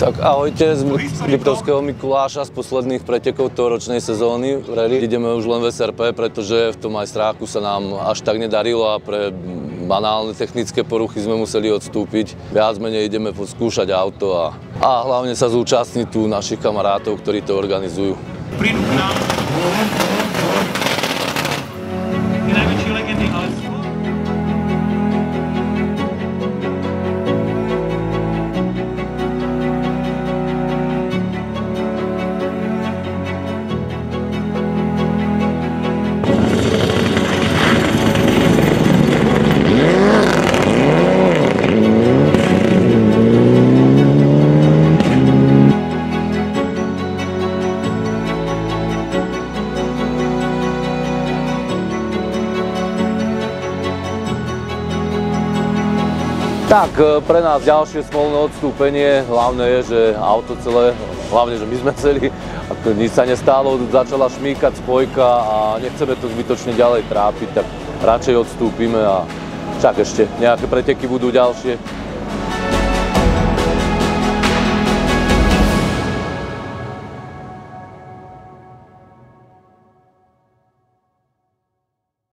Tak ahojte z Liptovského Mikuláša z posledných pretekov tohoročnej sezóny v rally. Ideme už len v SRP, pretože v tom majstráku sa nám až tak nedarilo a pre banálne technické poruchy sme museli odstúpiť. Viac menej ideme skúšať auto a hlavne sa zúčastniť tu našich kamarátov, ktorí to organizujú. Prídu k nám. Je najväčší legendy, ale Tak, pre nás ďalšie smolné odstúpenie, hlavné je, že auto celé, hlavne, že my sme celí, ako nič sa nestalo, začala šmýkať spojka a nechceme to zbytočne ďalej trápiť, tak radšej odstúpime a však ešte nejaké preteky budú ďalšie.